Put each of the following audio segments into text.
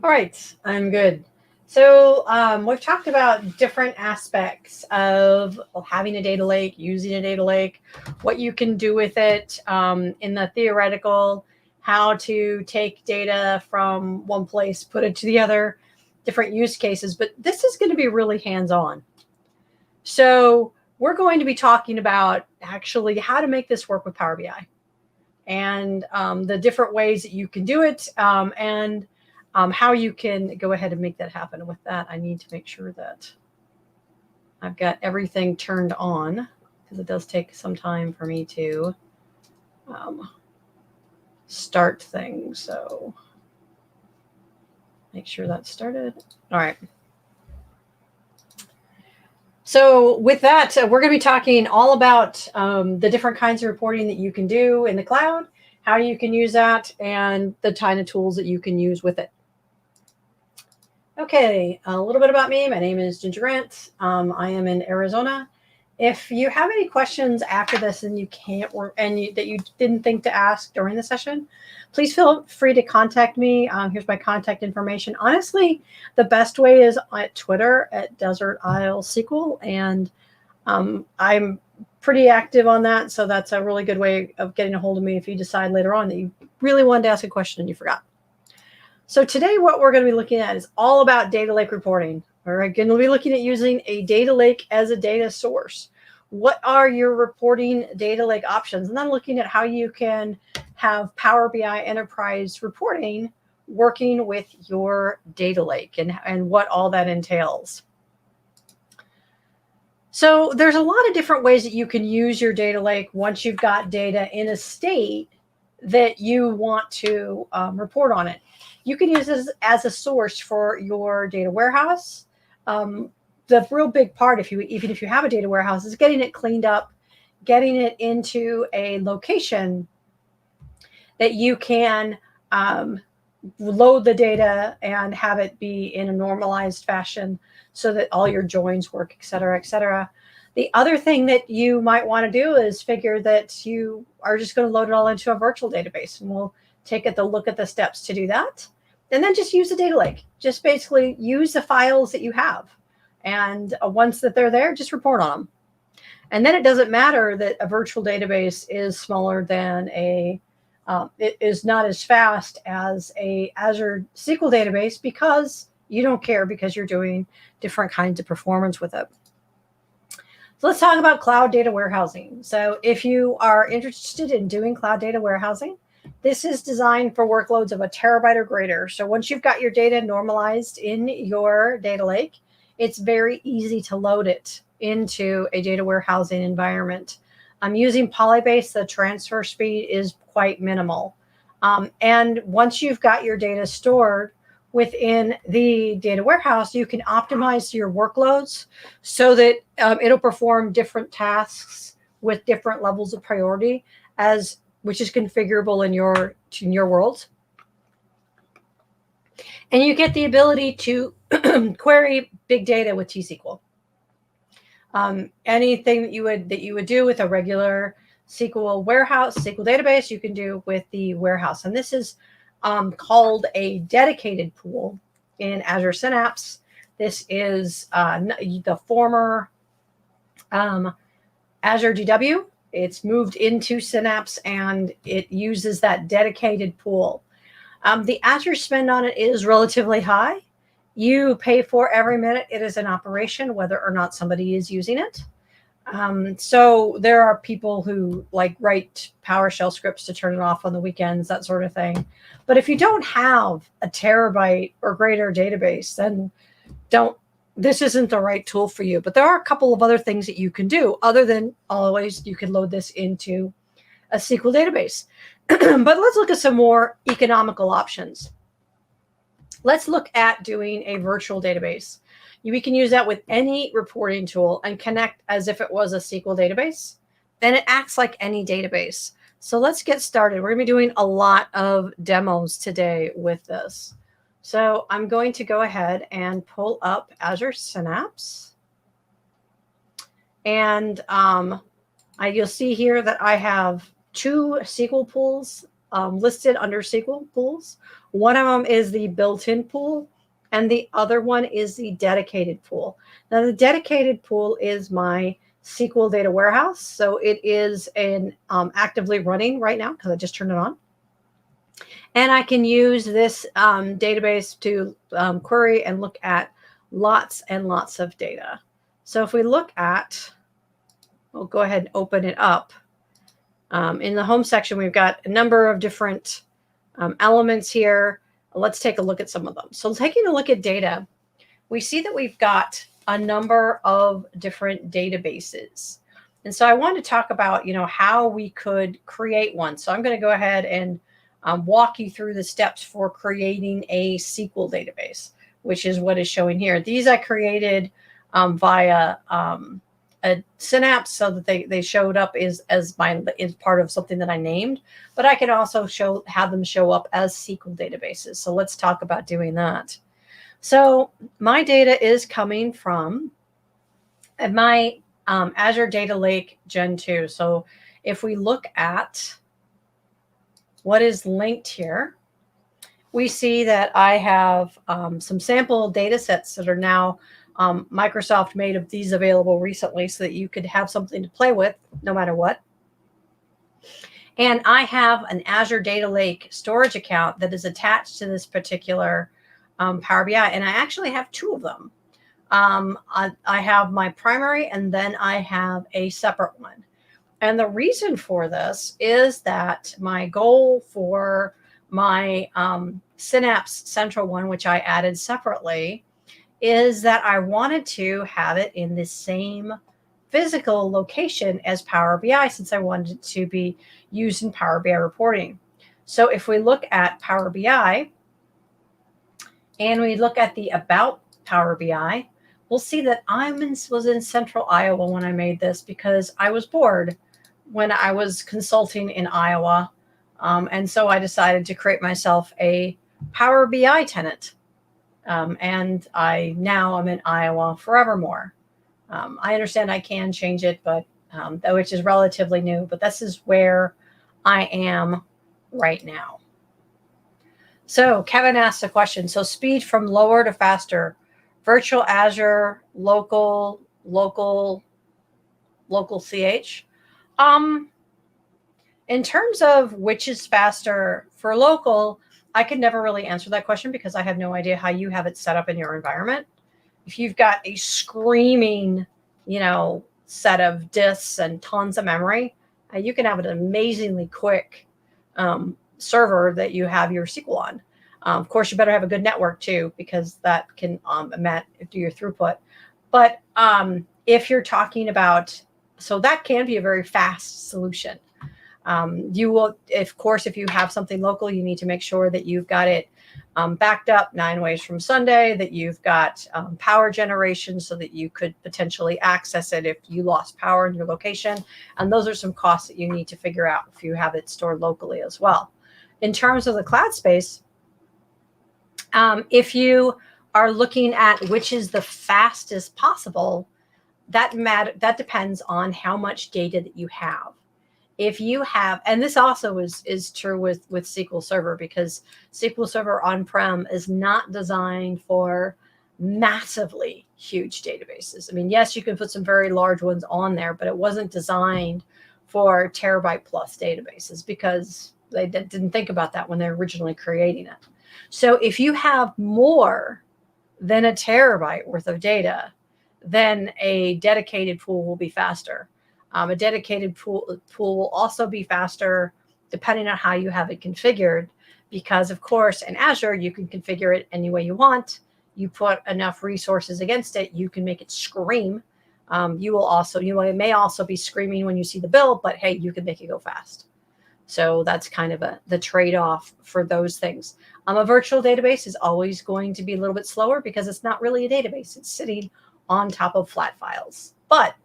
All right, I'm good. So we've talked about different aspects of having a data lake, using a data lake, what you can do with it in the theoretical, how to take data from one place, put it to the other, different use cases. But this is going to be really hands-on. So we're going to be talking about actually how to make this work with Power BI and the different ways that you can do it and how you can go ahead and make that happen. With that, I need to make sure that I've got everything turned on because it does take some time for me to start things. So make sure that's started. All right. So with that, we're going to be talking all about the different kinds of reporting that you can do in the cloud, how you can use that, and the kind of tools that you can use with it. Okay, a little bit about me. My name is Ginger Grant. I am in Arizona. If you have any questions after this and you can't work that you didn't think to ask during the session, please feel free to contact me. Here's my contact information. Honestly, the best way is at Twitter at Desert Isle SQL, and I'm pretty active on that, so that's a really good way of getting a hold of me if you decide later on that you really wanted to ask a question and you forgot. So today what we're going to be looking at is all about data lake reporting. We're going to be looking at using a data lake as a data source. What are your reporting data lake options? And then looking at how you can have Power BI Enterprise reporting working with your data lake and what all that entails. So there's a lot of different ways that you can use your data lake once you've got data in a state that you want to report on it. You can use this as a source for your data warehouse. The real big part, even if you have a data warehouse, is getting it cleaned up, getting it into a location that you can load the data and have it be in a normalized fashion so that all your joins work, et cetera, et cetera. The other thing that you might want to do is figure that you are just going to load it all into a virtual database, and we'll take a look at the steps to do that. And then just use the data lake. Just basically use the files that you have. And once that they're there, just report on them. And then it doesn't matter that a virtual database is smaller than it is not as fast as a Azure SQL database because you don't care because you're doing different kinds of performance with it. So let's talk about cloud data warehousing. So if you are interested in doing cloud data warehousing, this is designed for workloads of a terabyte or greater. So once you've got your data normalized in your data lake, it's very easy to load it into a data warehousing environment. Using Polybase, the transfer speed is quite minimal. And once you've got your data stored within the data warehouse, you can optimize your workloads so that it'll perform different tasks with different levels of priority, which is configurable in your world. And you get the ability to query big data with T-SQL. Anything that you would do with a regular SQL warehouse, SQL database, you can do with the warehouse. And this is called a dedicated pool in Azure Synapse. This is the former Azure DW. It's moved into Synapse and it uses that dedicated pool. The Azure spend on it is relatively high. You pay for every minute it is in operation, whether or not somebody is using it. So there are people who write PowerShell scripts to turn it off on the weekends, that sort of thing. But if you don't have a terabyte or greater database, then this isn't the right tool for you. But there are a couple of other things that you can do other than always you can load this into a SQL database. But let's look at some more economical options. Let's look at doing a virtual database. We can use that with any reporting tool and connect as if it was a SQL database. Then it acts like any database. So let's get started. We're going to be doing a lot of demos today with this. So I'm going to go ahead and pull up Azure Synapse. And you'll see here that I have 2 SQL pools listed under SQL Pools. One of them is the built-in pool, and the other one is the dedicated pool. Now, the dedicated pool is my SQL data warehouse. So it is actively running right now because I just turned it on. And I can use this database to query and look at lots and lots of data. So if we look at, we'll go ahead and open it up. In the home section, we've got a number of different elements here. Let's take a look at some of them. So taking a look at data, we see that we've got a number of different databases. And so I want to talk about, how we could create one. So I'm going to go ahead and walk you through the steps for creating a SQL database, which is what is showing here. These I created via a Synapse, so that they showed up as part of something that I named, but I can also have them show up as SQL databases. So let's talk about doing that. So my data is coming from my Azure Data Lake Gen 2. So if we look at what is linked here, we see that I have some sample data sets that are now Microsoft made these available recently so that you could have something to play with no matter what. And I have an Azure Data Lake storage account that is attached to this particular Power BI, and I actually have two of them. I have my primary, and then I have a separate one. And the reason for this is that my goal for my Synapse Central one, which I added separately, is that I wanted to have it in the same physical location as Power BI, since I wanted it to be used in Power BI reporting. So if we look at Power BI and we look at the About Power BI, we'll see that I was in Central Iowa when I made this because I was bored when I was consulting in Iowa. And so I decided to create myself a Power BI tenant. And now I'm in Iowa forevermore. I understand I can change it, but which is relatively new, but this is where I am right now. So Kevin asked a question. So speed from lower to faster, virtual Azure, local CH. In terms of which is faster for local, I could never really answer that question because I have no idea how you have it set up in your environment. If you've got a screaming, set of disks and tons of memory, you can have an amazingly quick server that you have your SQL on. Of course, you better have a good network too, because that can do your throughput. But if you're talking about, so that can be a very fast solution. You will, of course, if you have something local, you need to make sure that you've got it backed up 9 ways from Sunday, that you've got power generation so that you could potentially access it if you lost power in your location. And those are some costs that you need to figure out if you have it stored locally as well. In terms of the cloud space, if you are looking at which is the fastest possible, that depends on how much data that you have. If you have, and this also is true with SQL Server, because SQL Server on-prem is not designed for massively huge databases. I mean, yes, you can put some very large ones on there, but it wasn't designed for terabyte plus databases because they didn't think about that when they're originally creating it. So if you have more than a terabyte worth of data, then a dedicated pool will be faster. A dedicated pool will also be faster depending on how you have it configured, because of course in Azure you can configure it any way you want. You put enough resources against it, you can make it scream. It may also be screaming when you see the bill, but hey, you can make it go fast. So that's kind of the trade-off for those things. A virtual database is always going to be a little bit slower because it's not really a database. It's sitting on top of flat files. But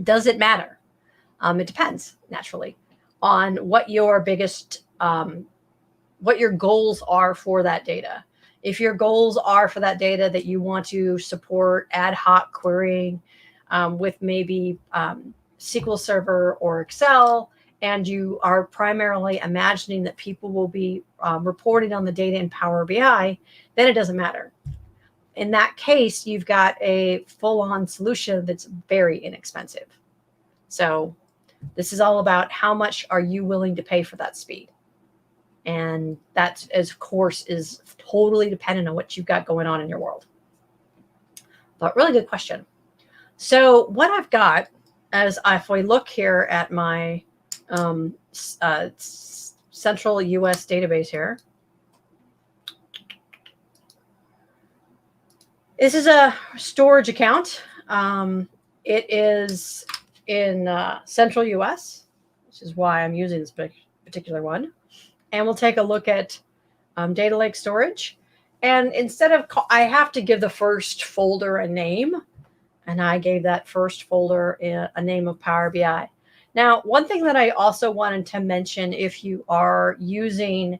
does it matter? It depends, naturally, on what your biggest, what your goals are for that data. If your goals are for that data that you want to support ad hoc querying with maybe SQL Server or Excel, and you are primarily imagining that people will be reporting on the data in Power BI, then it doesn't matter. In that case, you've got a full-on solution that's very inexpensive. So this is all about how much are you willing to pay for that speed. And that, of course, is totally dependent on what you've got going on in your world. But really good question. So what I've got, as if we look here at my central US database here, this is a storage account. It is in central US, which is why I'm using this particular one. And we'll take a look at data lake storage. And instead of, I have to give the first folder a name. And I gave that first folder a name of Power BI. Now, one thing that I also wanted to mention, if you are using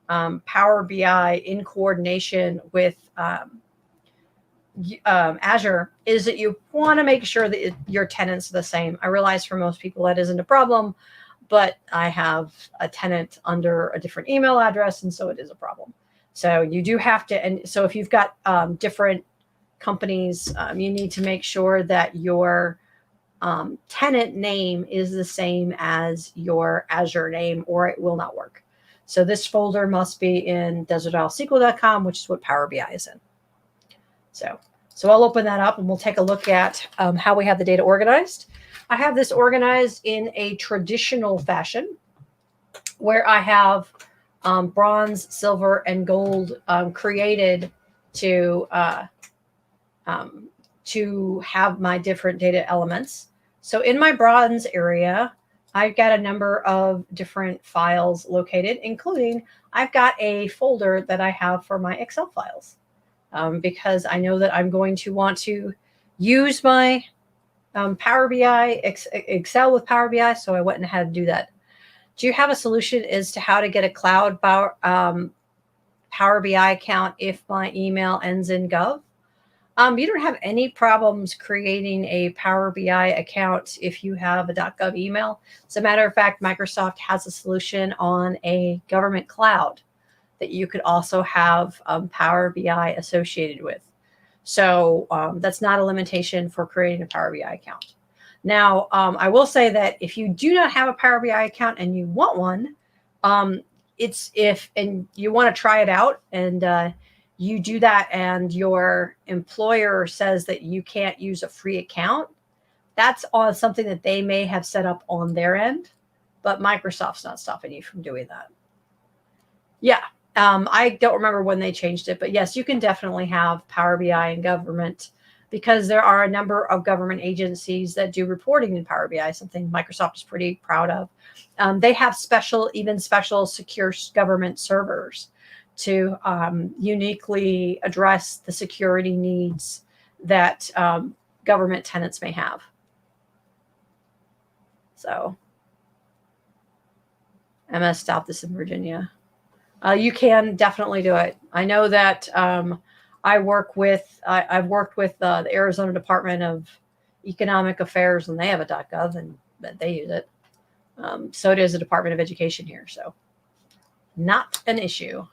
Power BI in coordination with Azure, is that you want to make sure that your tenants are the same. I realize for most people that isn't a problem, but I have a tenant under a different email address, and so it is a problem. So you do have to, and so if you've got different companies, you need to make sure that your tenant name is the same as your Azure name, or it will not work. So this folder must be in desertisleSQL.com, which is what Power BI is in. So I'll open that up and we'll take a look at how we have the data organized. I have this organized in a traditional fashion where I have bronze, silver, and gold created to have my different data elements. So in my bronze area, I've got a number of different files located, including I've got a folder that I have for my Excel files because I know that I'm going to want to use my Power BI, Excel with Power BI, so I went ahead and do that. Do you have a solution as to how to get a cloud Power BI account if my email ends in gov? You don't have any problems creating a Power BI account if you have a .gov email. As a matter of fact, Microsoft has a solution on a government cloud that you could also have Power BI associated with. So that's not a limitation for creating a Power BI account. Now, I will say that if you do not have a Power BI account and you want one, and you want to try it out and you do that and your employer says that you can't use a free account, that's on something that they may have set up on their end, but Microsoft's not stopping you from doing that. Yeah, I don't remember when they changed it, but yes, you can definitely have Power BI in government because there are a number of government agencies that do reporting in Power BI, something Microsoft is pretty proud of. They have special secure government servers to uniquely address the security needs that government tenants may have. So MS stopped this in Virginia. You can definitely do it. I know that I've worked with the Arizona Department of Economic Affairs, and they have a .gov, and they use it. So does the Department of Education here. So not an issue.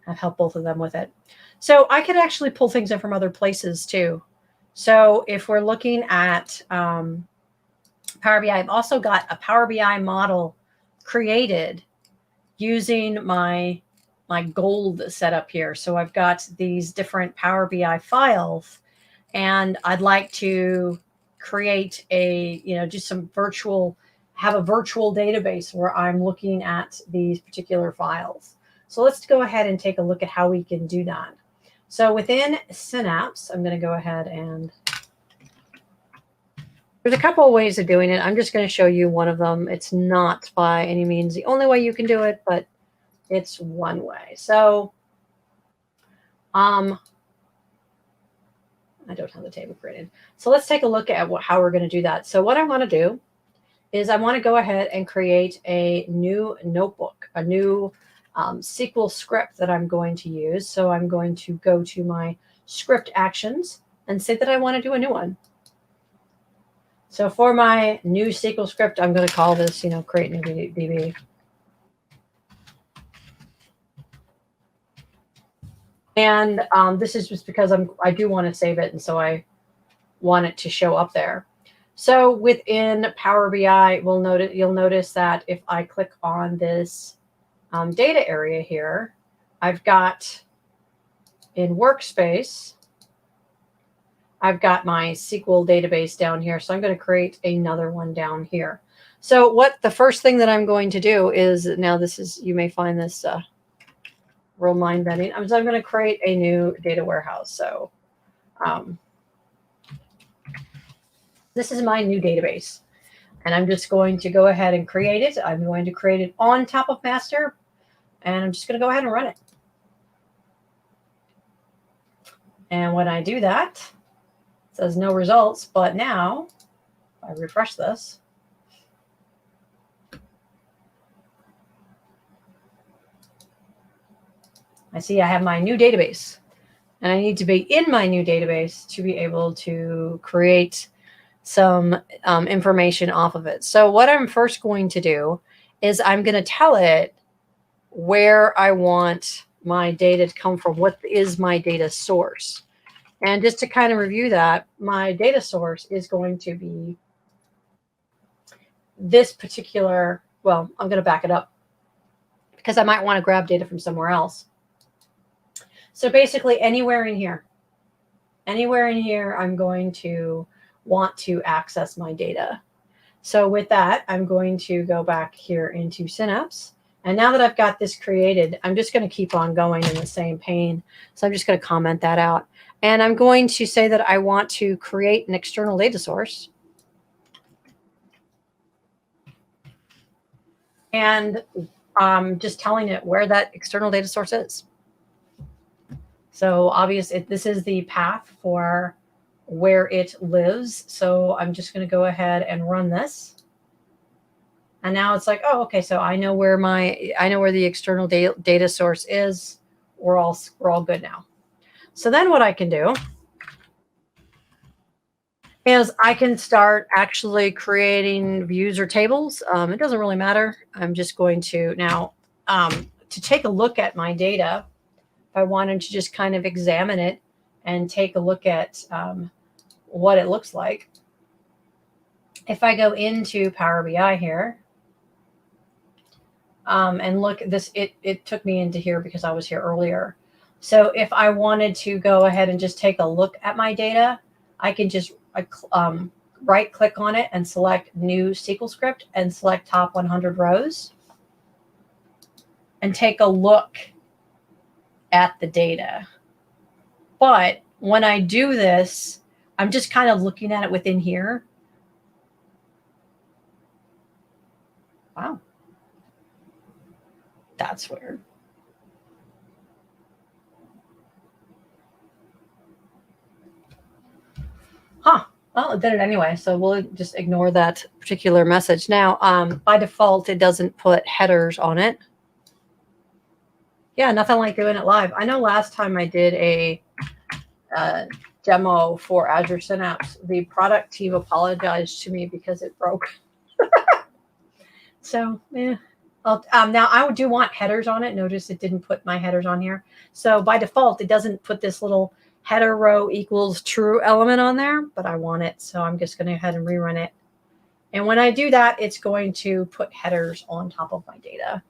I've helped both of them with it. So I could actually pull things in from other places too. So if we're looking at Power BI, I've also got a Power BI model created using my gold setup here. So I've got these different Power BI files, and I'd like to create have a virtual database where I'm looking at these particular files. So let's go ahead and take a look at how we can do that. So within Synapse, I'm going to go ahead and there's a couple of ways of doing it. I'm just going to show you one of them. It's not by any means the only way you can do it, but it's one way. So I don't have the table created. So let's take a look at how we're going to do that. So what I want to do is I want to go ahead and create a new notebook, a new SQL script that I'm going to use. So I'm going to go to my script actions and say that I want to do a new one. So for my new SQL script, I'm going to call this, create new DB. And this is just because I do want to save it, and so I want it to show up there. So within Power BI, you'll notice that if I click on this data area here, I've got in Workspace, I've got my SQL database down here. So I'm going to create another one down here. So the first thing that I'm going to do is, now this is, you may find this real mind bending. I'm going to create a new data warehouse. So this is my new database. And I'm just going to go ahead and create it. I'm going to create it on top of master. And I'm just going to go ahead and run it. And when I do that, it says no results. But now, if I refresh this, I see I have my new database. And I need to be in my new database to be able to create some information off of it. So what I'm first going to do is I'm going to tell it where I want my data to come from. What is my data source? And just to kind of review that, my data source is going to be this particular, well, I'm going to back it up because I might want to grab data from somewhere else. So basically anywhere in here, I'm going to want to access my data. So with that, I'm going to go back here into Synapse. And now that I've got this created, I'm just going to keep on going in the same pane. So I'm just going to comment that out. And I'm going to say that I want to create an external data source. And just telling it where that external data source is. So obviously, this is the path for where it lives. So I'm just going to go ahead and run this. And now it's like, oh, okay, so I know where the external data source is. We're all good now. So then what I can do is I can start actually creating views or tables. It doesn't really matter. I'm just going to now to take a look at my data. If I wanted to just kind of examine it and take a look at what it looks like. If I go into Power BI here and look at this, it took me into here because I was here earlier. So if I wanted to go ahead and just take a look at my data, I can just right click on it and select new SQL script and select top 100 rows and take a look at the data. But when I do this, I'm just kind of looking at it within here. Wow. That's weird. Huh. Well, it did it anyway, so we'll just ignore that particular message. Now, by default, it doesn't put headers on it. Yeah, nothing like doing it live. I know last time I did a demo for Azure Synapse, the product team apologized to me because it broke. So, yeah. Now, I do want headers on it. Notice it didn't put my headers on here. So by default, it doesn't put this little header row equals true element on there, but I want it. So I'm just going to go ahead and rerun it. And when I do that, it's going to put headers on top of my data.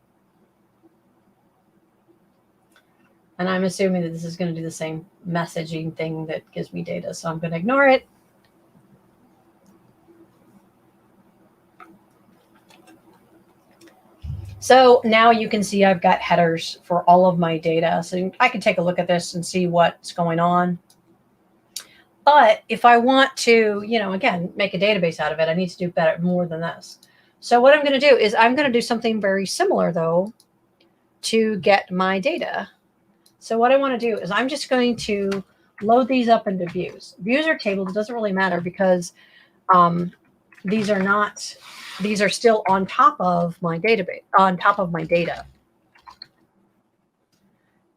And I'm assuming that this is going to do the same messaging thing that gives me data. So I'm going to ignore it. So now you can see I've got headers for all of my data. So I can take a look at this and see what's going on. But if I want to, again, make a database out of it, I need to do more than this. So what I'm going to do is I'm going to do something very similar, though, to get my data. So what I want to do is I'm just going to load these up into views. Views or tables, it doesn't really matter because these are still on top of my database, on top of my data.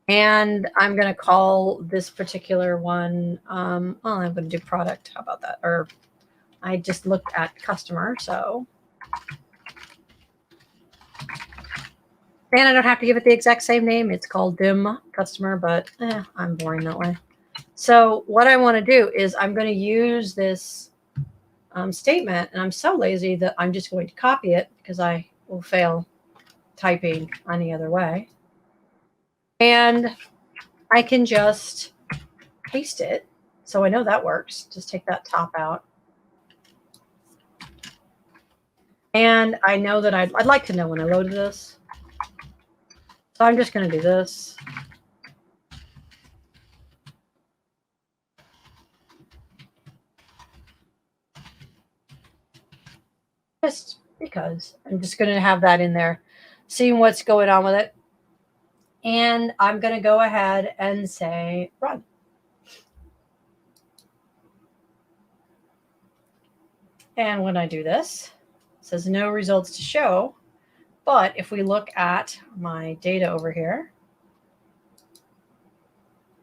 And I'm going to call this particular one, I'm going to do product. How about that? Or I just looked at customer, so. And I don't have to give it the exact same name. It's called dim customer, but I'm boring that way. So what I want to do is I'm going to use this statement, and I'm so lazy that I'm just going to copy it because I will fail typing any other way. And I can just paste it. So I know that works. Just take that top out. And I know that I'd like to know when I loaded this. So I'm just going to do this. Just because I'm just going to have that in there, seeing what's going on with it. And I'm going to go ahead and say run. And when I do this, it says no results to show. But if we look at my data over here,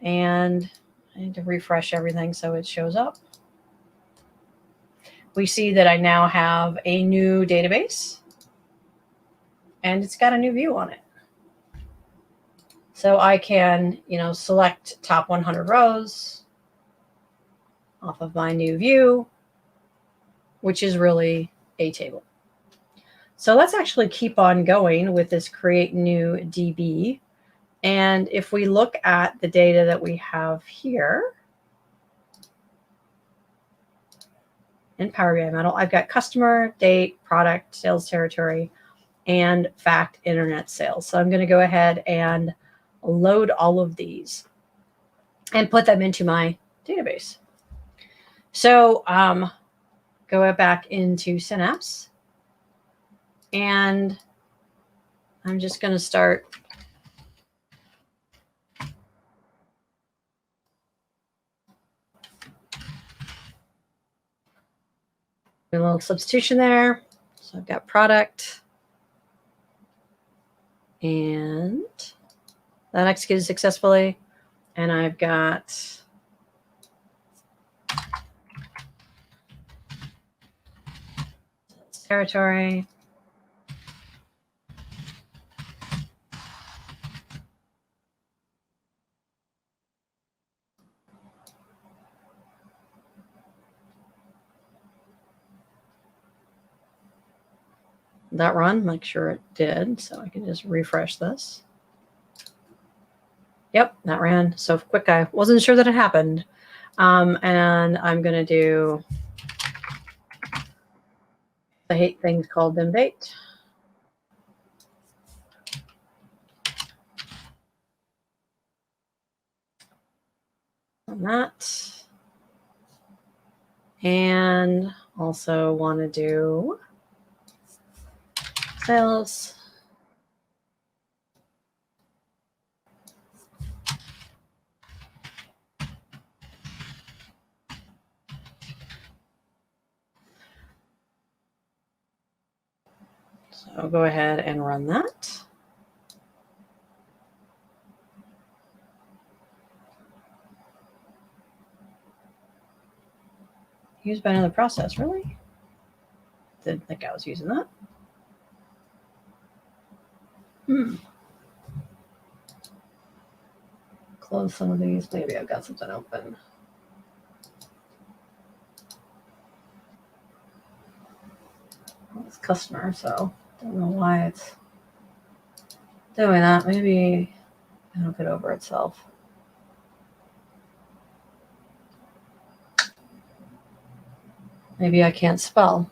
and I need to refresh everything so it shows up, we see that I now have a new database, and it's got a new view on it. So I can, select top 100 rows off of my new view, which is really a table. So let's actually keep on going with this create new DB. And if we look at the data that we have here in Power BI Metal, I've got customer, date, product, sales territory, and fact internet sales. So I'm going to go ahead and load all of these and put them into my database. So go back into Synapse, and I'm just going to start a little substitution there. So I've got product, and that executed successfully. And I've got territory. That run, make sure it did. So I can just refresh this. Yep, that ran so quick. I wasn't sure that it happened. And I'm going to do, I hate things called dim date. On that. And also want to do sales. So I'll go ahead and run that. Used by another process, really? Didn't think I was using that. Close some of these. Maybe I've got something open. Well, it's customer, so don't know why it's doing that. Maybe it'll get over itself. Maybe I can't spell.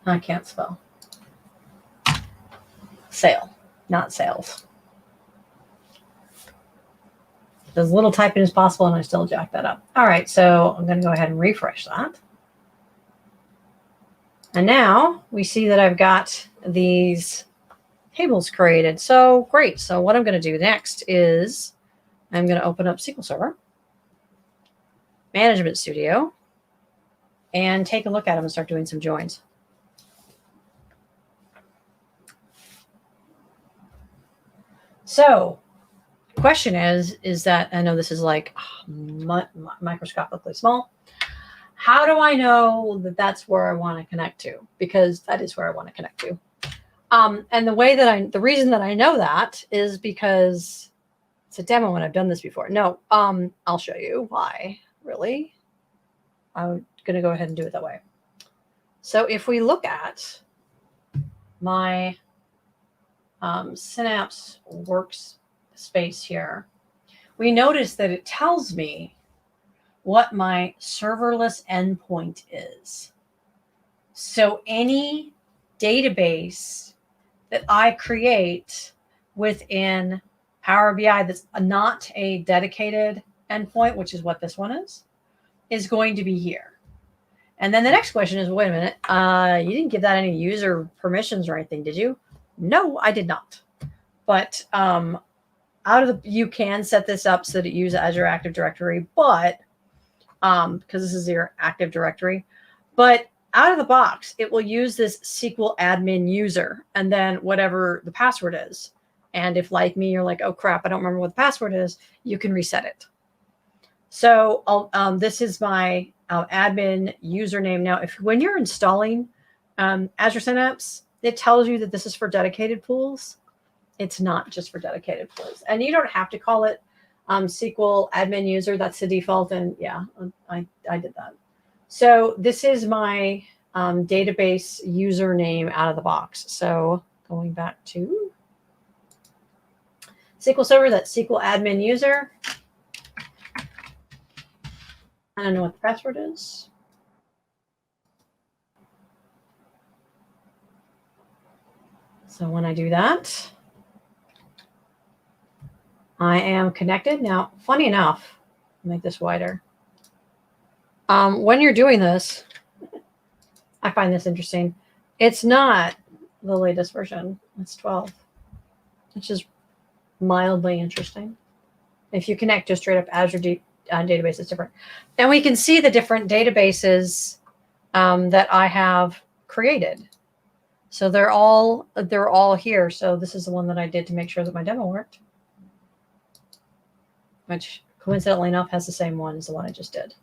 I can't spell. Sale, not sales. As little typing as possible, and I still jack that up. All right, so I'm going to go ahead and refresh that. And now we see that I've got these tables created. So great. So what I'm going to do next is I'm going to open up SQL Server, Management Studio, and take a look at them and start doing some joins. So the question is that I know this is like microscopically small. how do I know that that's where I want to connect to? Because that is where I want to connect to. And the reason that I know that is because it's a demo and I've done this before. No, I'll show you why. Really, I'm going to go ahead and do it that way. So if we look at my Synapse workspace here, we notice that it tells me what my serverless endpoint is. So any database that I create within Power BI that's not a dedicated endpoint, which is what this one is going to be here. And then the next question is, wait a minute, you didn't give that any user permissions or anything, did you? No, I did not. But you can set this up so that it uses Azure Active Directory, but because this is your Active Directory, but out of the box, it will use this SQL admin user and then whatever the password is. And if, like me, you're like, oh crap, I don't remember what the password is, you can reset it. So this is my admin username. Now, when you're installing Azure Synapse, it tells you that this is for dedicated pools. It's not just for dedicated pools. And you don't have to call it SQL admin user. That's the default. And yeah, I did that. So this is my database username out of the box. So going back to SQL Server, that's SQL admin user. I don't know what the password is. So when I do that, I am connected. Now, funny enough, I'll make this wider. When you're doing this, I find this interesting. It's not the latest version. It's 12, which is mildly interesting. If you connect just straight up Azure database, it's different. And we can see the different databases that I have created. So they're all here. So this is the one that I did to make sure that my demo worked, which coincidentally enough has the same one as the one I just did.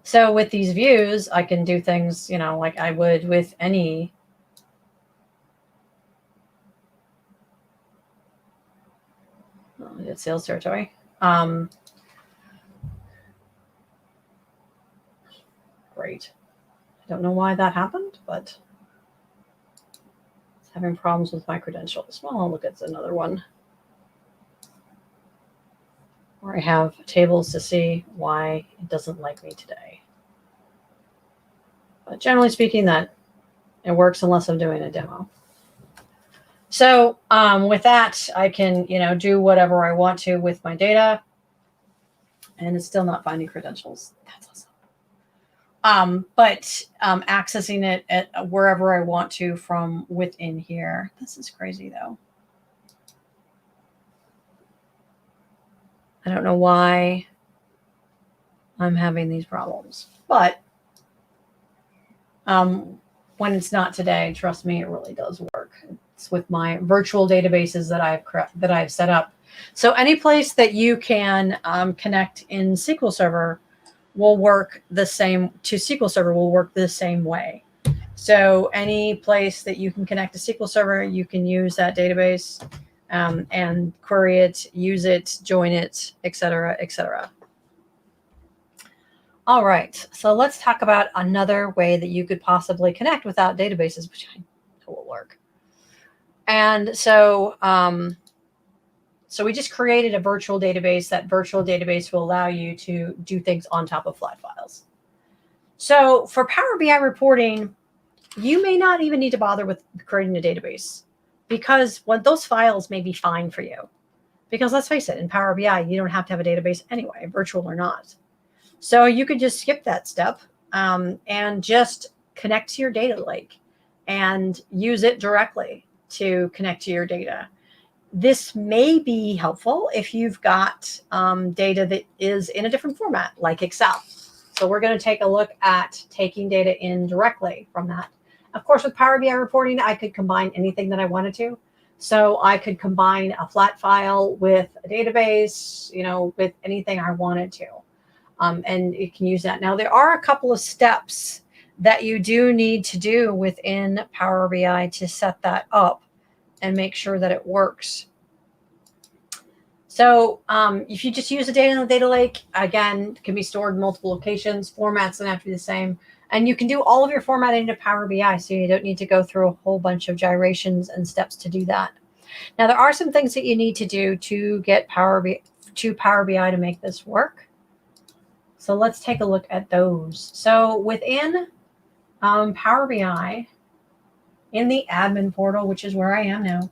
So with these views, I can do things, like I would with any it's sales territory. Great. I don't know why that happened, but it's having problems with my credentials. Well, I'll look at another one where I have tables to see why it doesn't like me today. But generally speaking, that it works unless I'm doing a demo. So with that, I can, do whatever I want to with my data, and it's still not finding credentials. That's awesome. But accessing it at wherever I want to from within here. This is crazy, though. I don't know why I'm having these problems, but when it's not today, trust me, it really does work. It's with my virtual databases that I've set up. So any place that you can connect in SQL Server will work the same to SQL Server will work the same way. So any place that you can connect to SQL Server, you can use that database and query it, use it, join it, etc., etc. All right, so let's talk about another way that you could possibly connect without databases, which I know will work. And so, so we just created a virtual database. That virtual database will allow you to do things on top of flat files. So for Power BI reporting, you may not even need to bother with creating a database, because those files may be fine for you. Because let's face it, in Power BI, you don't have to have a database anyway, virtual or not. So you could just skip that step and just connect to your data lake and use it directly to connect to your data. This may be helpful if you've got data that is in a different format, like Excel. So we're going to take a look at taking data in directly from that. Of course, with Power BI reporting, I could combine anything that I wanted to. So I could combine a flat file with a database, with anything I wanted to. and you can use that. Now, there are a couple of steps that you do need to do within Power BI to set that up and make sure that it works. So if you just use the data in the data lake, again, it can be stored in multiple locations. Formats don't have to be the same. And you can do all of your formatting to Power BI, so you don't need to go through a whole bunch of gyrations and steps to do that. Now, there are some things that you need to do to get Power BI to make this work. So let's take a look at those. So within Power BI, in the admin portal, which is where I am now,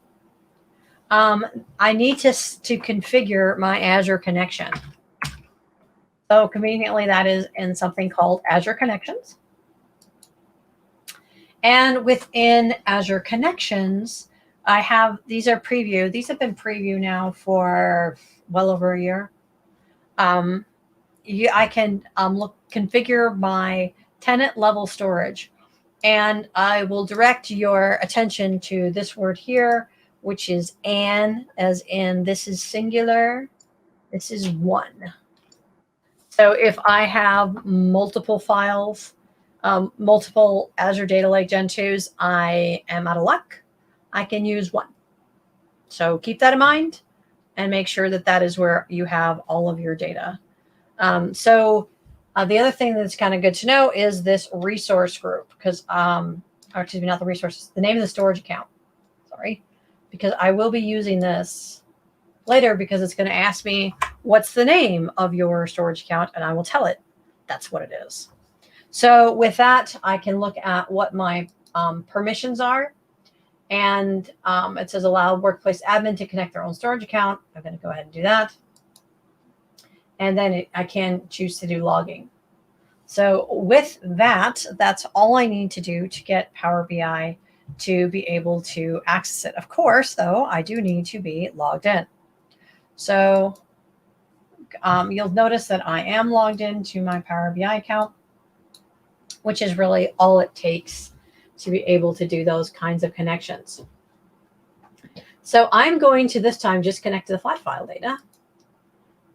I need to configure my Azure connection. So conveniently, that is in something called Azure Connections. And within Azure Connections, I have, these are preview. These have been preview now for well over a year. I can configure my tenant level storage, and I will direct your attention to this word here, which is "an," as in this is singular, this is one. So if I have multiple files, multiple Azure Data Lake Gen 2s, I am out of luck. I can use one. So keep that in mind and make sure that that is where you have all of your data. The other thing that's kind of good to know is this resource group, because, excuse me, not the resources, the name of the storage account, sorry, because I will be using this later because it's going to ask me, what's the name of your storage account? And I will tell it that's what it is. So with that, I can look at what my permissions are. And it says allow workplace admin to connect their own storage account. I'm going to go ahead and do that. And then I can choose to do logging. So with that, that's all I need to do to get Power BI to be able to access it. Of course, though, I do need to be logged in. So you'll notice that I am logged into my Power BI account, which is really all it takes to be able to do those kinds of connections. So I'm going to this time just connect to the flat file data.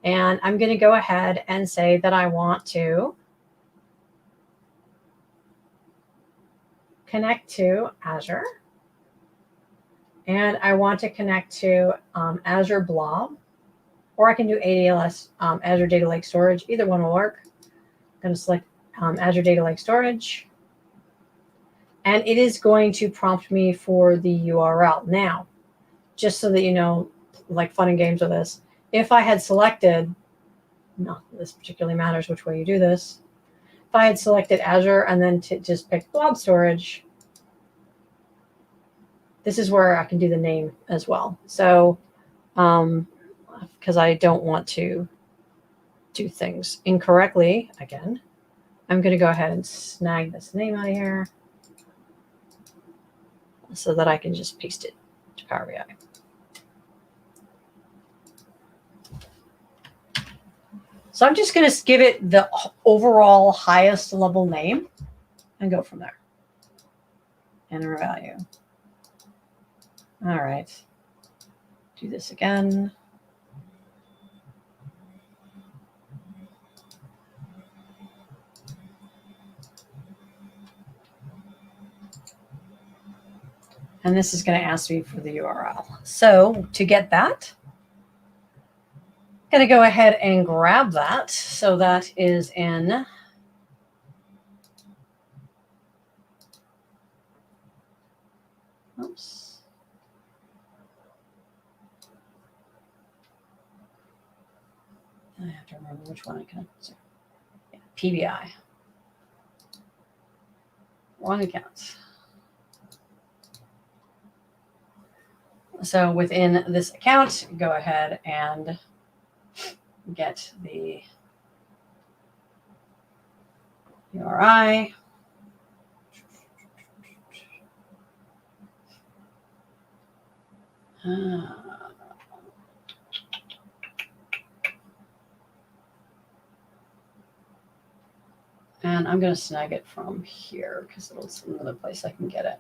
And I'm going to go ahead and say that I want to connect to Azure. And I want to connect to Azure Blob, or I can do ADLS, Azure Data Lake Storage. Either one will work. I'm going to select Azure Data Lake Storage. And it is going to prompt me for the URL. Now, just so that you know, like fun and games with this, if I had selected, no, this particularly matters which way you do this. If I had selected Azure and then to just pick blob storage, this is where I can do the name as well. So, because I don't want to do things incorrectly again, I'm going to go ahead and snag this name out of here so that I can just paste it to Power BI. So I'm just going to give it the overall highest level name and go from there. Enter a value. All right. Do this again. And this is going to ask me for the URL. So to get that, I'm going to go ahead and grab that. So that is in oops. I have to remember which one I can. Yeah, PBI. One account. So within this account, go ahead and get the URI. And I'm going to snag it from here because it's another place I can get it.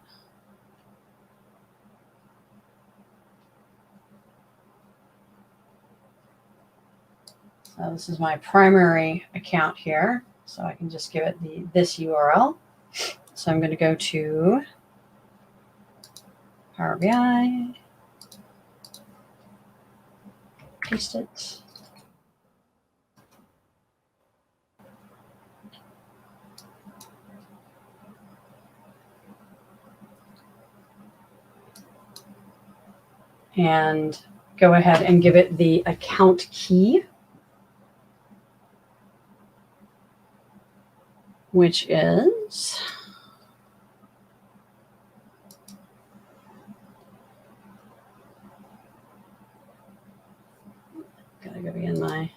So this is my primary account here. So I can just give it this URL. So I'm going to go to Power BI, paste it. And go ahead and give it the account key, which is gotta go in my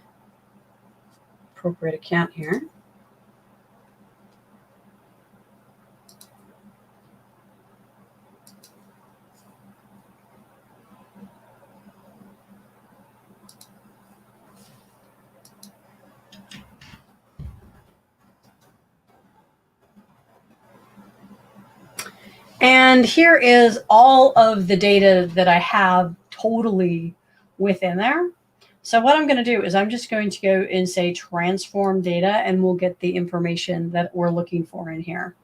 appropriate account here. And here is all of the data that I have totally within there. So what I'm going to do is I'm just going to go and say transform data, and we'll get the information that we're looking for in here.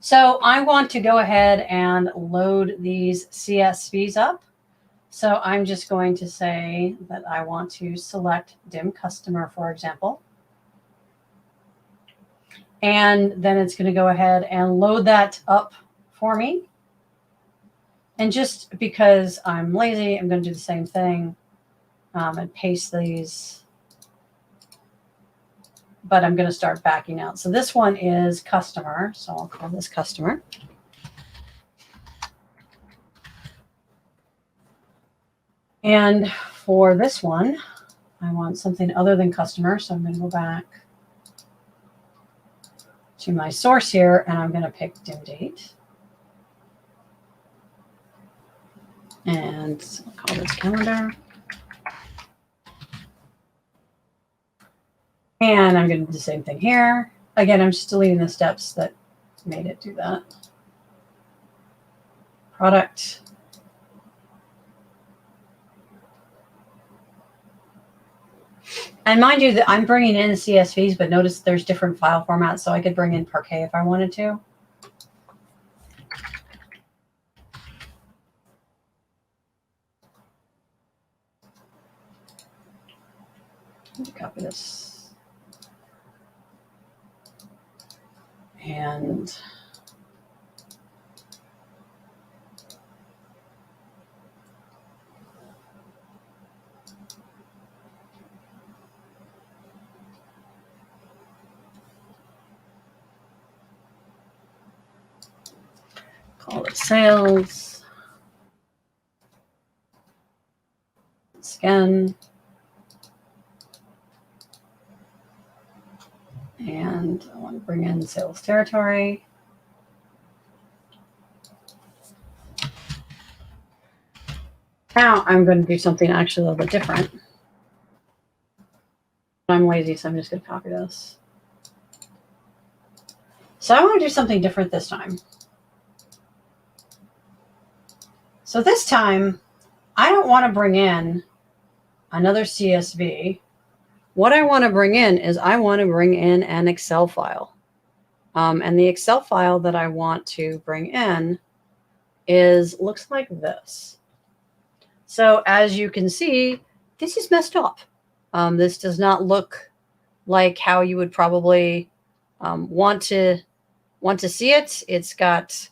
So I want to go ahead and load these CSVs up. So I'm just going to say that I want to select DIM customer, for example. And then it's going to go ahead and load that up for me. And just because I'm lazy, I'm going to do the same thing and paste these. But I'm going to start backing out. So this one is customer. So I'll call this customer. And for this one, I want something other than customer. So I'm going to go back to my source here, and I'm going to pick dim date. And I'll call this calendar. And I'm going to do the same thing here. Again, I'm just deleting the steps that made it do that. Product. And mind you that I'm bringing in CSVs, but notice there's different file formats, so I could bring in Parquet if I wanted to. Let me copy this. And call it sales. Scan. And I want to bring in sales territory. Now I'm going to do something actually a little bit different. I'm lazy, so I'm just going to copy this. So I want to do something different this time. So this time, I don't want to bring in another CSV. What I want to bring in is I want to bring in an Excel file. And the Excel file that I want to bring in looks like this. So as you can see, this is messed up. This does not look like how you would probably want to see it. It's got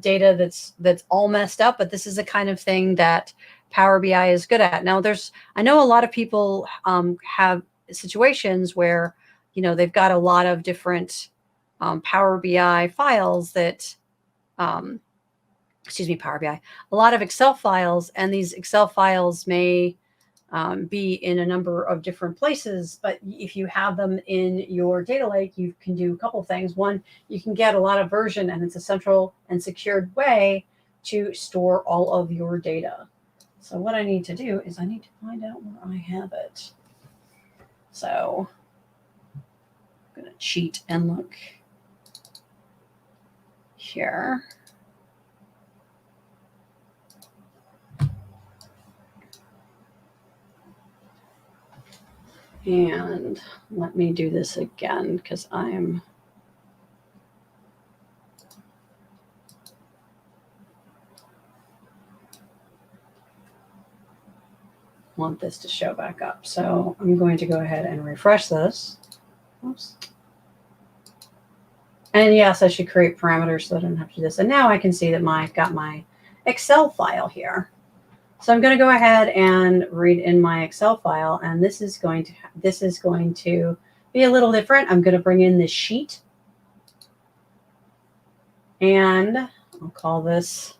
data that's all messed up, but this is the kind of thing that Power BI is good at. Now, I know a lot of people have situations where, they've got a lot of different Power BI files that, Power BI, a lot of Excel files, and these Excel files may be in a number of different places. But if you have them in your data lake, you can do a couple things. One, you can get a lot of version, and it's a central and secured way to store all of your data. So what I need to do is I need to find out where I have it. So I'm going to cheat and look here. And let me do this again because I'm want this to show back up. So I'm going to go ahead and refresh this. Oops. And yes, I should create parameters so I don't have to do this. And now I can see that I've got my Excel file here. So I'm going to go ahead and read in my Excel file, and this is going to be a little different. I'm going to bring in this sheet, and I'll call this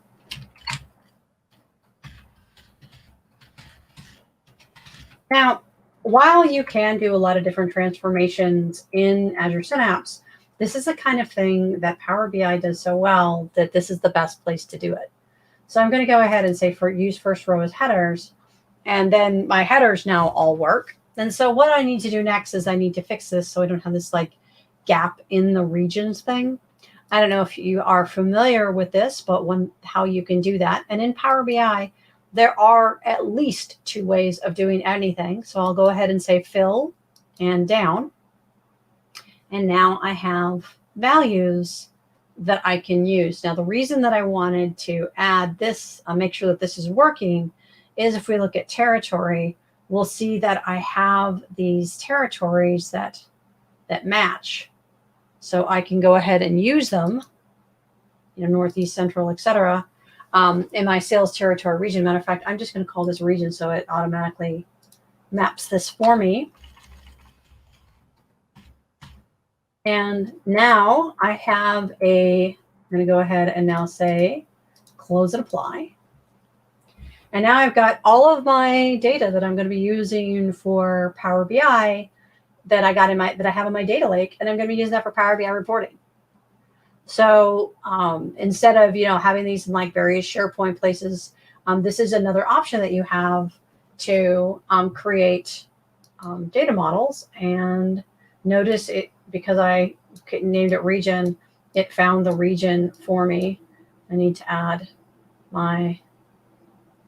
now. While you can do a lot of different transformations in Azure Synapse, this is the kind of thing that Power BI does so well that this is the best place to do it. So I'm going to go ahead and say use first row as headers, and then my headers now all work. And so what I need to do next is I need to fix this so I don't have this like gap in the regions thing. I don't know if you are familiar with this, but how you can do that. And in Power BI, there are at least 2 ways of doing anything. So I'll go ahead and say fill and down. And now I have values that I can use. Now, the reason that I wanted to add this, make sure that this is working, is if we look at territory, we'll see that I have these territories that match. So I can go ahead and use them, Northeast, Central, etc. In my sales territory region. Matter of fact, I'm just going to call this region so it automatically maps this for me. And now I have I'm going to go ahead and now say close and apply. And now I've got all of my data that I'm going to be using for Power BI that I have in my data lake, and I'm going to be using that for Power BI reporting. So instead of having these in like various SharePoint places, this is another option that you have to create data models. And notice it, because I named it region, it found the region for me. I need to add my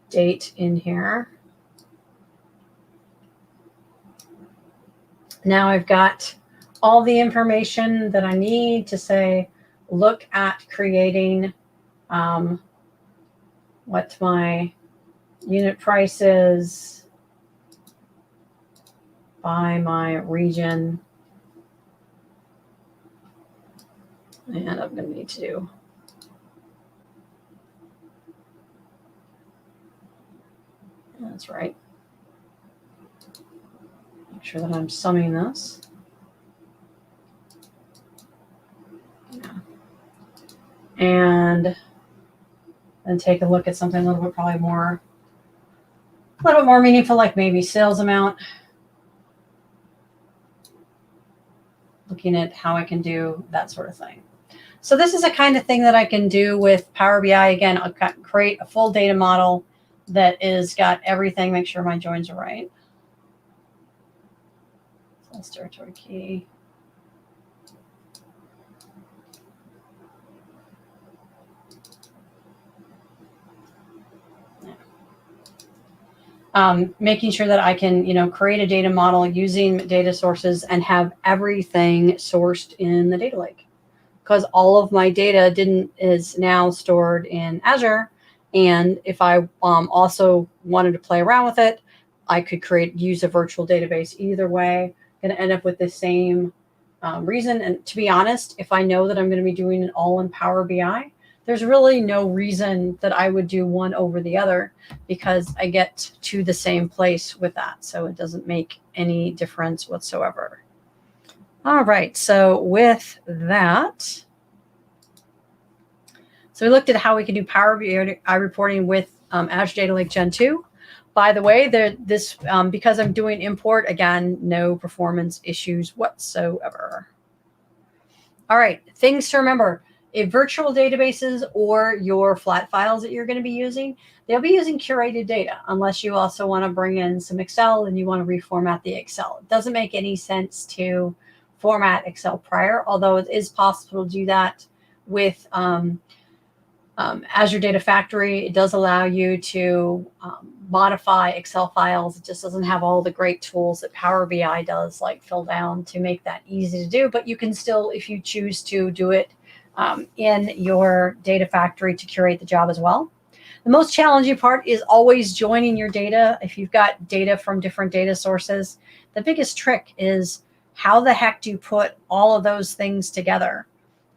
date in here. Now I've got all the information that I need to say, look at creating what my unit price is by my region. And I'm going to need to do that's right. Make sure that I'm summing this. Yeah. And then take a look at something a little bit more meaningful, like maybe sales amount. Looking at how I can do that sort of thing. So this is a kind of thing that I can do with Power BI. Again, I'll create a full data model that is got everything. Make sure my joins are right. Sales territory key. Making sure that I can, create a data model using data sources and have everything sourced in the data lake, because all of my data is now stored in Azure. And if I also wanted to play around with it, I could use a virtual database. Either way, going to end up with the same reason. And to be honest, if I know that I'm going to be doing it all in Power BI, there's really no reason that I would do one over the other, because I get to the same place with that. So it doesn't make any difference whatsoever. All right, so with that, so we looked at how we can do Power BI reporting with Azure Data Lake Gen 2. By the way, because I'm doing import, again, no performance issues whatsoever. All right, things to remember. If virtual databases or your flat files that you're going to be using, they'll be using curated data, unless you also want to bring in some Excel and you want to reformat the Excel. It doesn't make any sense to format Excel prior, although it is possible to do that with Azure Data Factory. It does allow you to modify Excel files. It just doesn't have all the great tools that Power BI does, like fill down, to make that easy to do. But you can still, if you choose to, do it in your data factory to curate the job as well. The most challenging part is always joining your data. If you've got data from different data sources, the biggest trick is how the heck do you put all of those things together?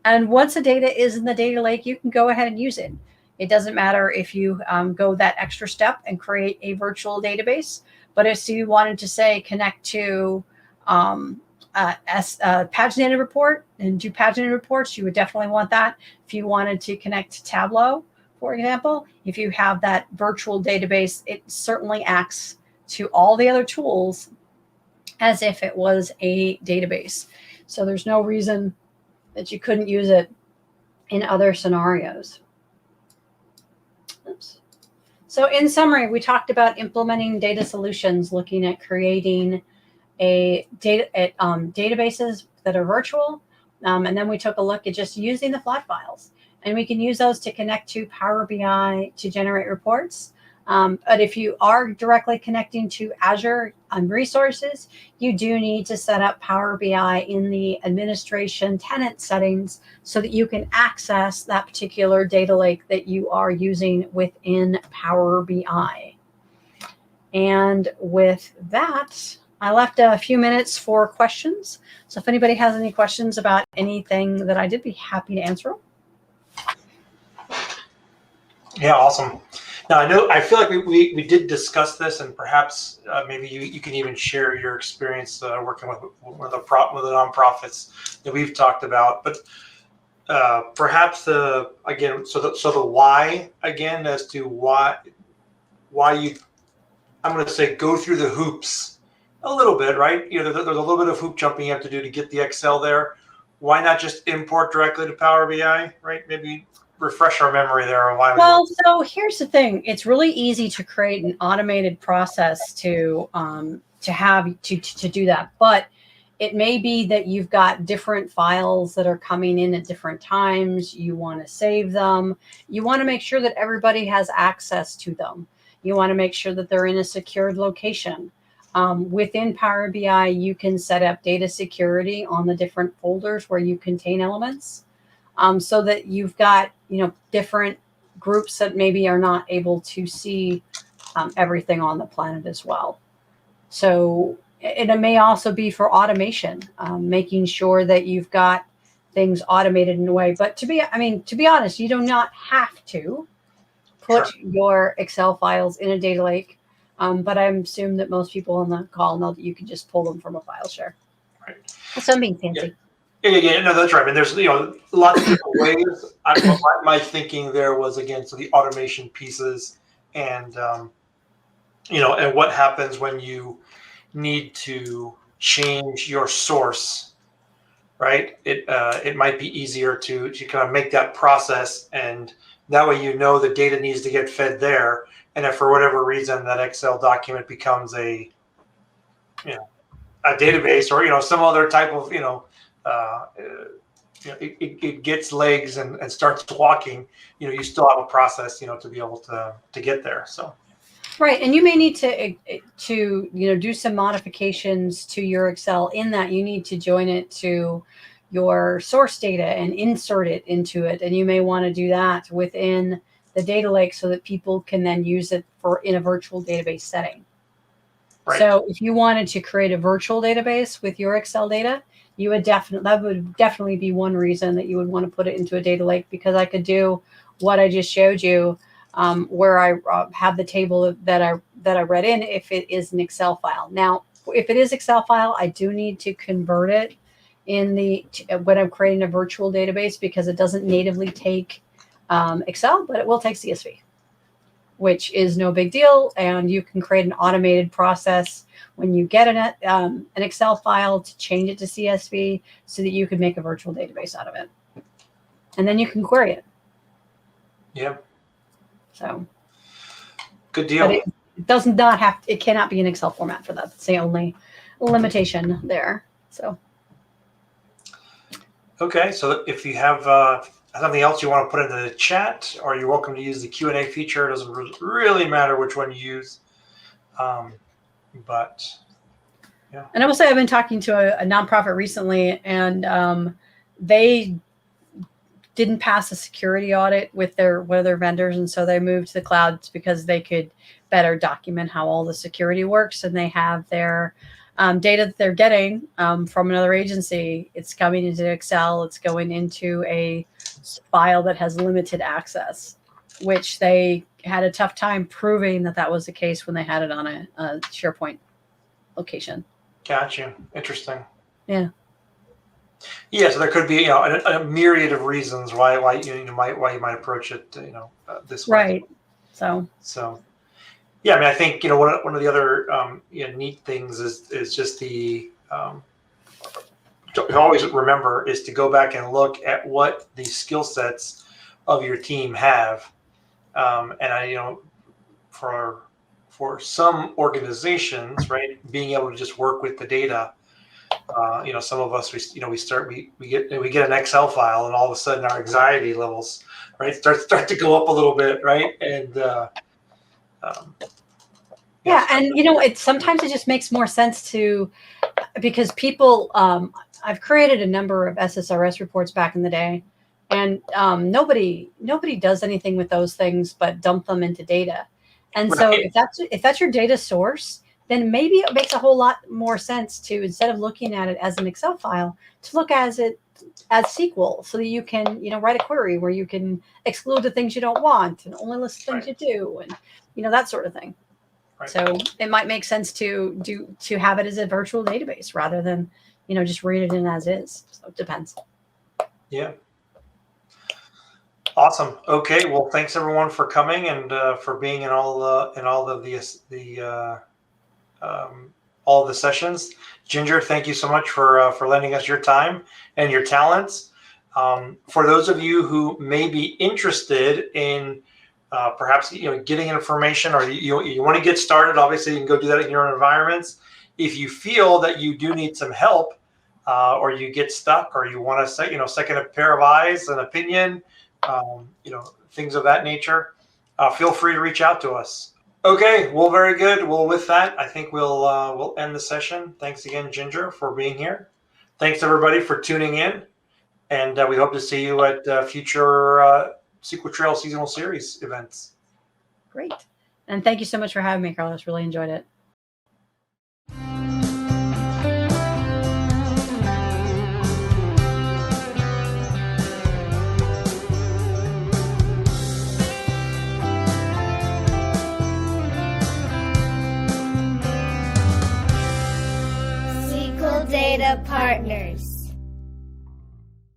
And once the data is in the data lake, you can go ahead and use it. It doesn't matter if you go that extra step and create a virtual database, but if you wanted to say connect to paginated report and do paginated reports, you would definitely want that. If you wanted to connect to Tableau, for example, if you have that virtual database, it certainly acts to all the other tools as if it was a database. So there's no reason that you couldn't use it in other scenarios. Oops. So in summary, we talked about implementing data solutions, looking at creating databases that are virtual. And then we took a look at just using the flat files. And we can use those to connect to Power BI to generate reports. But if you are directly connecting to Azure resources, you do need to set up Power BI in the administration tenant settings so that you can access that particular data lake that you are using within Power BI. And with that, I left a few minutes for questions. So if anybody has any questions about anything that I did, be happy to answer them. Yeah, awesome. Now I feel like we did discuss this, and perhaps maybe you can even share your experience working with the nonprofits that we've talked about. But perhaps again, so the why again as to why you, I'm going to say, go through the hoops a little bit, right? You know, there's a little bit of hoop jumping you have to do to get the Excel there. Why not just import directly to Power BI, right? Maybe refresh our memory there on why. Well, so here's the thing: it's really easy to create an automated process to do that, but it may be that you've got different files that are coming in at different times. You want to save them. You want to make sure that everybody has access to them. You want to make sure that they're in a secured location. Within Power BI, you can set up data security on the different folders where you contain elements. So that you've got, different groups that maybe are not able to see everything on the planet as well. So it may also be for automation, making sure that you've got things automated in a way. But to be honest, you do not have to put your Excel files in a data lake. But I assume that most people on the call know that you can just pull them from a file share. Right. So I'm being fancy. Yeah. Yeah, no, that's right. I mean, there's lots of different ways. My thinking there was, again, so the automation pieces, and and what happens when you need to change your source, right? It might be easier to kind of make that process, and that way the data needs to get fed there, and if for whatever reason that Excel document becomes a database or some other type of it gets legs and starts walking, you still have a process, to be able to get there. So. Right. And you may need to do some modifications to your Excel in that you need to join it to your source data and insert it into it. And you may want to do that within the data lake so that people can then use it in a virtual database setting. Right. So if you wanted to create a virtual database with your Excel data, that would definitely be one reason that you would want to put it into a data lake, because I could do what I just showed you, where I have the table that I read in if it is an Excel file. Now, if it is Excel file, I do need to convert it when I'm creating a virtual database, because it doesn't natively take Excel, but it will take CSV, which is no big deal. And you can create an automated process when you get an Excel file to change it to CSV so that you can make a virtual database out of it. And then you can query it. Yeah. So. Good deal. But it cannot be an Excel format for that. That's the only limitation there. So. Okay. So if you have something else you want to put into the chat, or you're welcome to use the Q&A feature. It doesn't really matter which one you use. But yeah. And I will say I've been talking to a nonprofit recently, and they didn't pass a security audit with one of their vendors, and so they moved to the clouds because they could better document how all the security works. And they have their data that they're getting from another agency. It's coming into Excel. It's going into a file that has limited access, which they had a tough time proving that was the case when they had it on a SharePoint location. Gotcha. Interesting. Yeah. Yeah, so there could be a myriad of reasons why you might approach it this way. Right. So yeah, I mean, I think one of the other neat things is just the to always remember is to go back and look at what the skill sets of your team have, and for some organizations, right, being able to just work with the data. Some of us, we get an Excel file, and all of a sudden our anxiety levels, right, start to go up a little bit, right, and yeah, and sometimes it just makes more sense because people. I've created a number of SSRS reports back in the day, and nobody does anything with those things but dump them into data. And so if that's your data source, then maybe it makes a whole lot more sense to, instead of looking at it as an Excel file, to look at it as SQL, so that you can, write a query where you can exclude the things you don't want and only list things you do, and that sort of thing. Right. So it might make sense to have it as a virtual database rather than, just read it in as is. So it depends. Yeah. Awesome. Okay. Well, thanks everyone for coming and for being in all of the sessions. Ginger, thank you so much for lending us your time and your talents. For those of you who may be interested in perhaps getting information, or you want to get started, obviously you can go do that in your own environments. If you feel that you do need some help, or you get stuck, or you want to second a pair of eyes, an opinion, things of that nature, feel free to reach out to us. Okay, well, very good. Well, with that, I think we'll end the session. Thanks again, Ginger, for being here. Thanks everybody for tuning in, and we hope to see you at future SQL Trail Seasonal Series events. Great, and thank you so much for having me, Carlos. Really enjoyed it. SQL Data Partners.